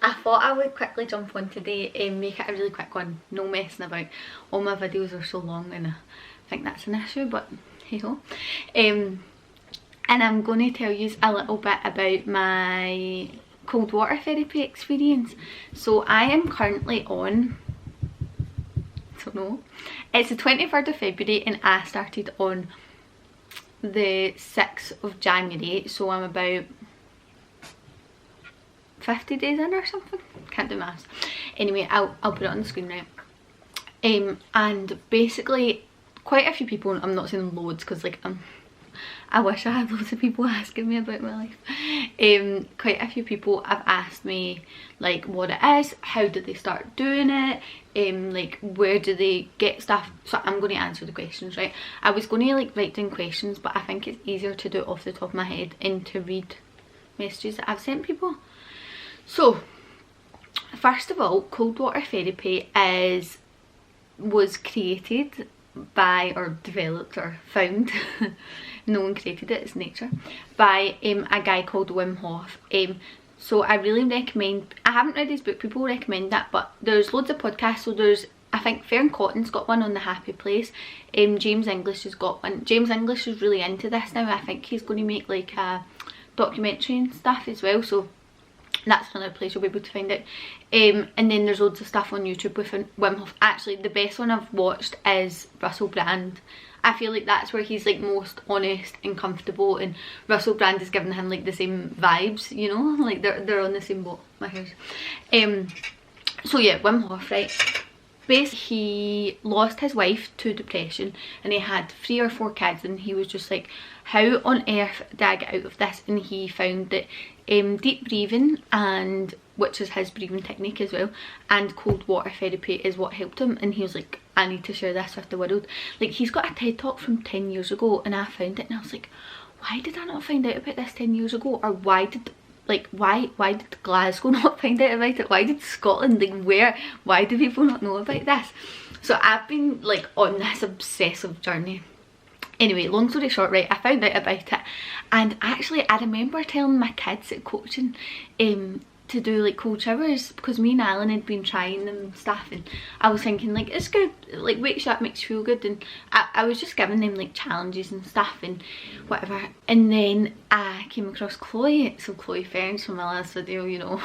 I thought I would quickly jump on today and make it a really quick one, no messing about. All my videos are so long and I think that's an issue, but hey ho. And I'm going to tell you a little bit about my cold water therapy experience. So I am currently on, I don't know, it's the 23rd of February and I started on the 6th of January, so I'm about 50 days in or something, can't do maths. Anyway, I'll put it on the screen now. And basically quite a few people, I'm not saying loads because like I wish I had loads of people asking me about my life. Quite a few people have asked me like what it is, how did they start doing it, like where do they get stuff. So I'm going to answer the questions, right? I was going to like write down questions, but I think it's easier to do it off the top of my head and to read messages that I've sent people. So first of all, cold water therapy was created by, or developed or found, no one created it, it's nature, by a guy called Wim Hof. So I really recommend, I haven't read his book, people recommend that, but there's loads of podcasts. So there's, I think Fern Cotton's got one on The Happy Place, James English has got one. James English is really into this now. I think he's going to make like a documentary and stuff as well, so that's another place you'll be able to find it. And then there's loads of stuff on YouTube with Wim Hof. Actually, the best one I've watched is Russell Brand. I feel like that's where he's like most honest and comfortable, and Russell Brand is giving him like the same vibes, you know, like they're on the same boat. My house. So yeah, Wim Hof, right? Basically, he lost his wife to depression and he had 3 or 4 kids, and he was just like, how on earth did I get out of this? And he found that deep breathing, and which is his breathing technique as well, and cold water therapy is what helped him. And he was like, I need to share this with the world. Like, he's got a TED talk from 10 years ago and I found it and I was like, why did I not find out about this 10 years ago? Or why did Glasgow not find out about it? Why did Scotland, like why do people not know about this? So I've been like on this obsessive journey. Anyway, long story short, right, I found out about it, and actually I remember telling my kids at coaching to do like cold showers, because me and Alan had been trying them and stuff, and I was thinking like it's good, like wakes you up, makes you feel good, and I was just giving them like challenges and stuff and whatever. And then I came across Chloe, so Chloe Ferns from my last video, you know.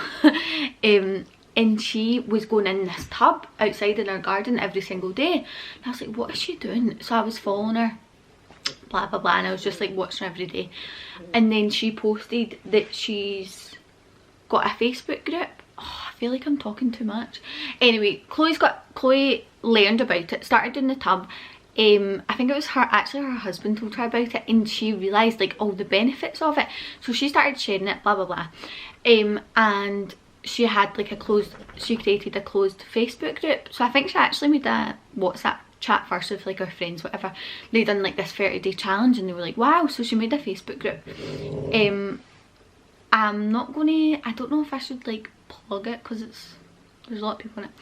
And she was going in this tub outside in our garden every single day, and I was like, what is she doing? So I was following her, blah blah blah, and I was just like watching her every day. And then she posted that she's got a Facebook group. Oh, I feel like I'm talking too much. Anyway, Chloe learned about it, started doing the tub. I think it was her husband told her about it, and she realised like all the benefits of it, so she started sharing it, blah blah blah. And she had like she created a closed Facebook group. So I think she actually made a WhatsApp chat first with like her friends, whatever. They done like this 30-day challenge and they were like, wow. So she made a Facebook group. I'm not gonna, I don't know if I should like plug it because there's a lot of people in it.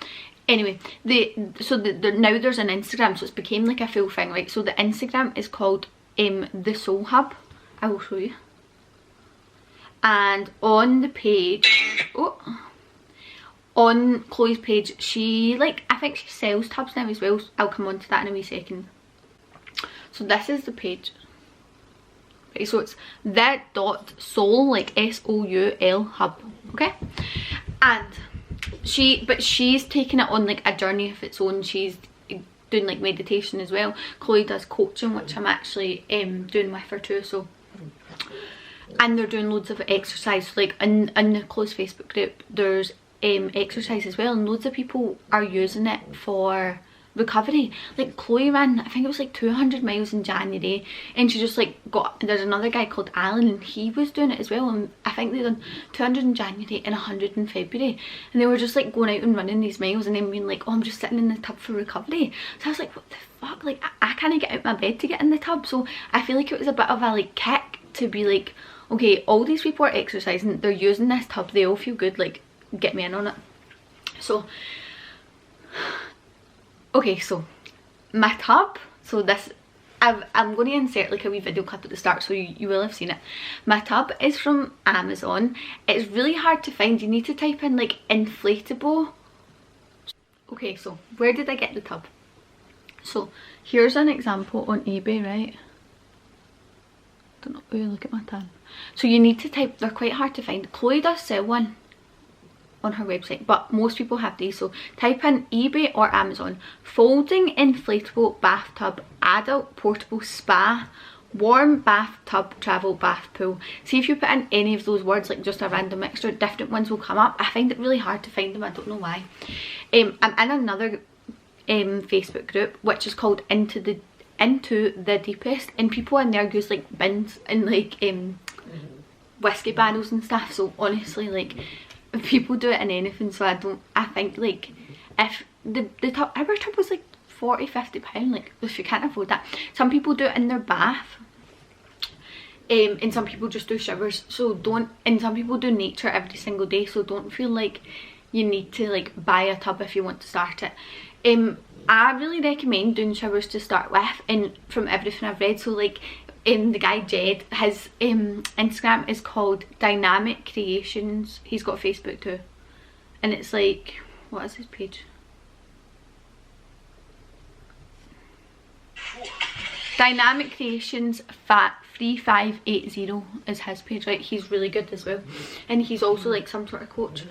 Anyway, now there's an Instagram, so it's became like a full thing, right? So the Instagram is called The Soul Hub. I will show you. And on the page, on Chloe's page, she like, I think she sells tubs now as well. So I'll come on to that in a wee second. So this is the page. Okay, so it's the.soul, like SOUL hub, okay? And she's taking it on like a journey of its own. She's doing like meditation as well. Chloe does coaching, which I'm actually doing with her too. So, and they're doing loads of exercise, like in the closed Facebook group there's exercise as well, and loads of people are using it for recovery. Like Chloe ran, I think it was like 200 miles in January, and she just like there's another guy called Alan and he was doing it as well, and I think they done 200 in January and 100 in February, and they were just like going out and running these miles and then being like, oh, I'm just sitting in the tub for recovery. So I was like, what the fuck, like I can't get out my bed to get in the tub. So I feel like it was a bit of a like kick to be like, okay, all these people are exercising, they're using this tub, they all feel good, like get me in on it. So okay, so my tub, so this I'm going to insert like a wee video clip at the start, so you will have seen it. My tub is from Amazon. It's really hard to find. You need to type in like inflatable. Okay, so where did I get the tub? So here's an example on eBay, right? Don't know. Ooh, look at my tan. So you need to type, they're quite hard to find. Chloe does sell one on her website, but most people have these. So type in eBay or Amazon, folding inflatable bathtub, adult portable spa, warm bathtub, travel bath pool. See if you put in any of those words, like just a random mixture, different ones will come up. I find it really hard to find them, I don't know why. I'm in another Facebook group which is called Into the Deepest, and people in there use like bins and like whiskey barrels and stuff. So honestly, like, people do it in anything, so I think like if the tub, our tub was like 40-50 pound, like if you can't afford that. Some people do it in their bath, and some people just do showers. So don't, and some people do nature every single day, so don't feel like you need to like buy a tub if you want to start it. I really recommend doing showers to start with, and from everything I've read, so like the guy Jed, his Instagram is called Dynamic Creations. He's got Facebook too, and it's like, what is his page? Dynamic Creations 3580 is his page, right? He's really good as well, and he's also like some sort of coach.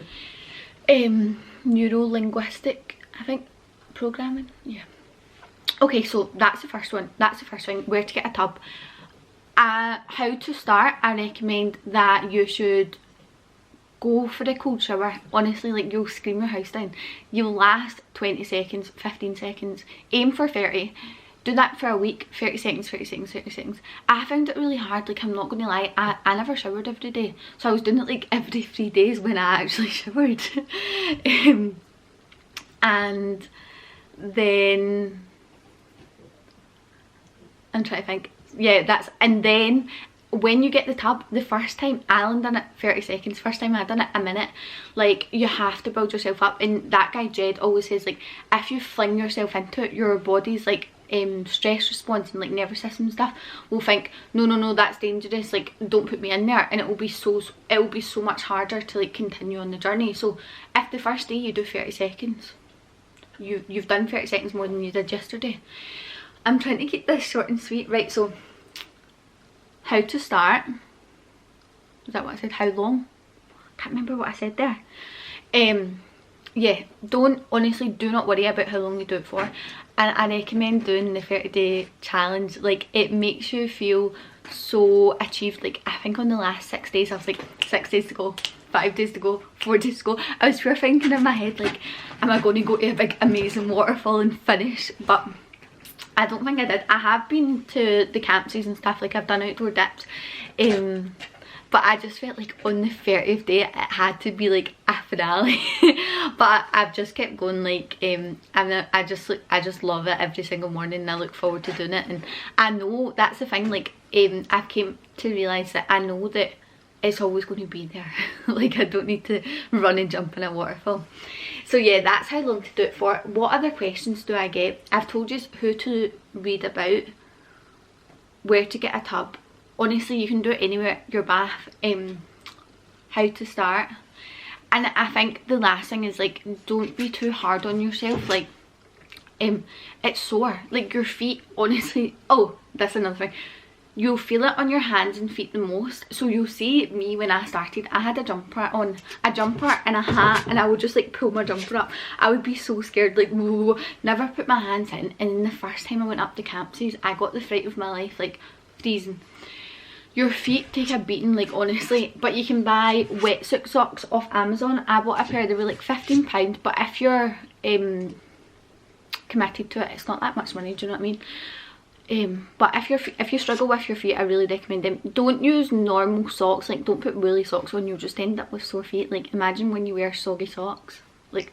Neuro-linguistic, I think, programming, yeah. Okay, so that's the first one. That's the first thing, where to get a tub. How to start, I recommend that you should go for a cold shower. Honestly, like, you'll scream your house down. You'll last 20 seconds, 15 seconds. Aim for 30. Do that for a week. 30 seconds, 30 seconds, 30 seconds. I found it really hard, like, I'm not going to lie. I never showered every day, so I was doing it like every 3 days when I actually showered. And then I'm trying to think, yeah, that's, and then when you get the tub, the first time Alan done it 30 seconds, first time I done it a minute. Like, you have to build yourself up, and that guy Jed always says, like, if you fling yourself into it, your body's like stress response and like nervous system stuff will think, no, that's dangerous, like, don't put me in there, and it will be so much harder to like continue on the journey. So if the first day you do 30 seconds, you've done 30 seconds more than you did yesterday. I'm trying to keep this short and sweet, right? So how to start, is that what I said? How long? Can't remember what I said there. Yeah, honestly do not worry about how long you do it for, and I recommend doing the 30-day challenge. Like, it makes you feel so achieved. Like, I think on the last 6 days I was like, 6 days to go, 5 days to go, 4 days to go. I was pure thinking in my head, like, am I going to go to a big amazing waterfall and finish? But I don't think I did. I have been to the campsites and stuff, like I've done outdoor dips, but I just felt like on the 30th day it had to be like a finale. But I've just kept going, like, and I just love it every single morning, and I look forward to doing it. And I know that's the thing, like, I've came to realise that I know that it's always going to be there. Like, I don't need to run and jump in a waterfall. So yeah, that's how long to do it for. What other questions do I get? I've told you who to read about, where to get a tub. Honestly, you can do it anywhere, your bath, how to start. And I think the last thing is, like, don't be too hard on yourself. Like, it's sore, like your feet, honestly. Oh, that's another thing, you'll feel it on your hands and feet the most. So you'll see me when I started, I had a jumper on, a jumper and a hat, and I would just like pull my jumper up. I would be so scared, like, whoa, never put my hands in. And then the first time I went up to campsites, I got the fright of my life, like, freezing. Your feet take a beating, like, honestly. But you can buy wetsuit socks off Amazon. I bought a pair, they were like £15, but if you're committed to it, it's not that much money, do you know what I mean? But if you struggle with your feet, I really recommend them. Don't use normal socks, like, don't put woolly socks on, you'll just end up with sore feet. Like, imagine when you wear soggy socks, like,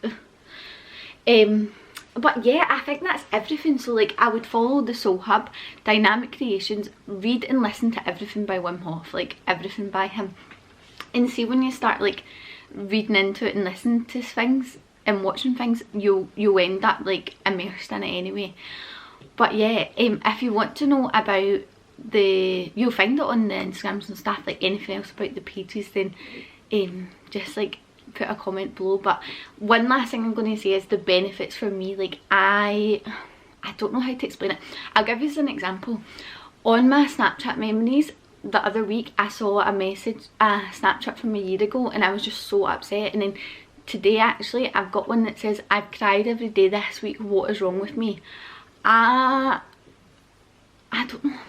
but yeah, I think that's everything. So, like, I would follow the Soul Hub, Dynamic Creations, read and listen to everything by Wim Hof, like everything by him, and see, when you start like reading into it and listening to things and watching things, you'll end up like immersed in it anyway. But yeah, if you want to know about you'll find it on the Instagrams and stuff, like anything else about the pages, then just like put a comment below. But one last thing I'm going to say is the benefits for me. Like I don't know how to explain it. I'll give you an example. On my Snapchat memories the other week, I saw a Snapchat from a year ago, and I was just so upset. And then today actually I've got one that says, "I've cried every day this week, what is wrong with me?" I don't know.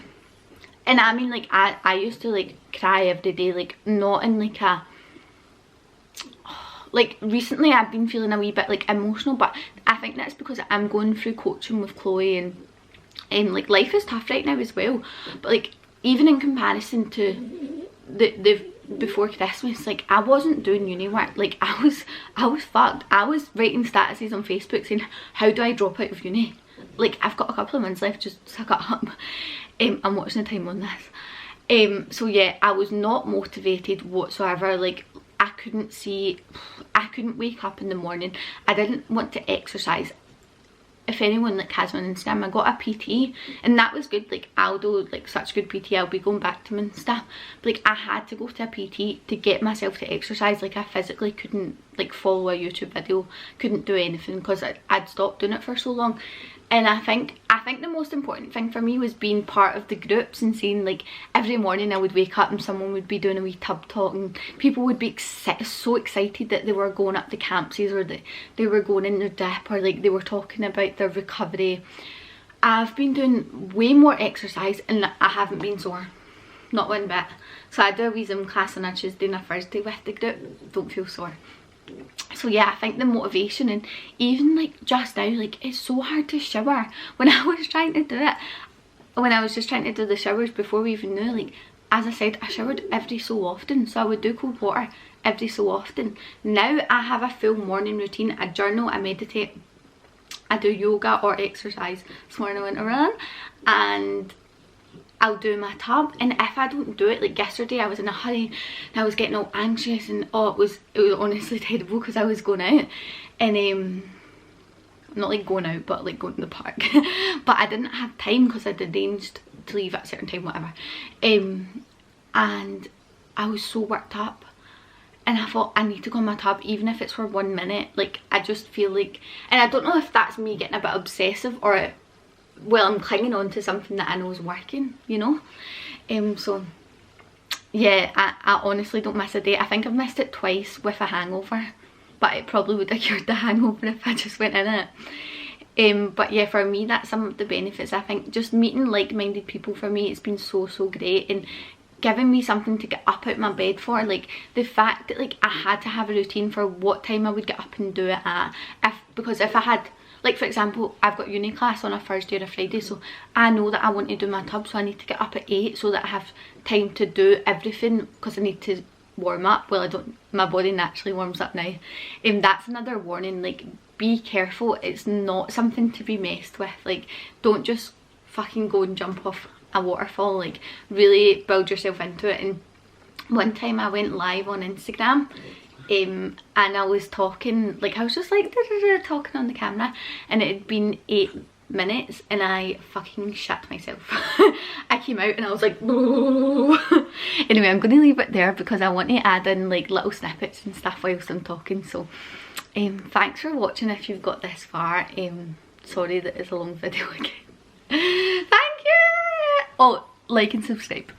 And I mean, like I used to like cry every day, like not in like a, like recently I've been feeling a wee bit like emotional, but I think that's because I'm going through coaching with Chloe, and like life is tough right now as well. But like even in comparison to the before Christmas, like I wasn't doing uni work. Like I was fucked. I was writing statuses on Facebook saying, how do I drop out of uni? Like I've got a couple of months left, just suck it up. I'm watching the time on this. So yeah, I was not motivated whatsoever. Like I couldn't wake up in the morning. I didn't want to exercise. If anyone like has me on Instagram, I got a PT, and that was good. Like Aldo, like such good PT, I'll be going back to him and stuff. But like I had to go to a PT to get myself to exercise. Like I physically couldn't like follow a YouTube video, couldn't do anything because I'd stopped doing it for so long. And I think the most important thing for me was being part of the groups and seeing, like, every morning I would wake up and someone would be doing a wee tub talk, and people would be so excited that they were going up the campsies, or that they were going in their dip, or like they were talking about their recovery. I've been doing way more exercise and I haven't been sore, not one bit. So I do a wee Zoom class on a Tuesday and a Thursday with the group, don't feel sore. So yeah, I think the motivation, and even like just now, like it's so hard to shower. When I was trying to do it, when I was just trying to do the showers before we even knew, like as I said, I showered every so often, so I would do cold water every so often. Now I have a full morning routine. I journal, I meditate, I do yoga or exercise. This morning I went around, and I'll do my tub. And if I don't do it, like yesterday I was in a hurry and I was getting all anxious, and oh, it was honestly terrible because I was going out, and not like going out but like going to the park but I didn't have time because I'd arranged to leave at a certain time, whatever, and I was so worked up, and I thought I need to go on my tub even if it's for 1 minute. Like I just feel like, and I don't know if that's me getting a bit obsessive, or well, I'm clinging on to something that I know is working, you know. So yeah, I honestly don't miss a day. I think I've missed it twice with a hangover, but it probably would have cured the hangover if I just went in it. But yeah, for me, that's some of the benefits. I think just meeting like-minded people, for me, it's been so great, and giving me something to get up out my bed for. Like the fact that like I had to have a routine for what time I would get up and do it at, because if I had, like for example, I've got uni class on a Thursday or a Friday, so I know that I want to do my tub, so I need to get up at 8 so that I have time to do everything, because I need to warm up. Well, I don't, my body naturally warms up now. That's another warning, like be careful, it's not something to be messed with. Like don't just fucking go and jump off a waterfall, like really build yourself into it. And one time I went live on Instagram, and I was talking, like I was just like talking on the camera, and it had been 8 minutes and I fucking shit myself. I came out and I was like anyway, I'm gonna leave it there because I want to add in like little snippets and stuff whilst I'm talking. So thanks for watching if you've got this far. Sorry that it's a long video again. Thank you. Oh, like and subscribe.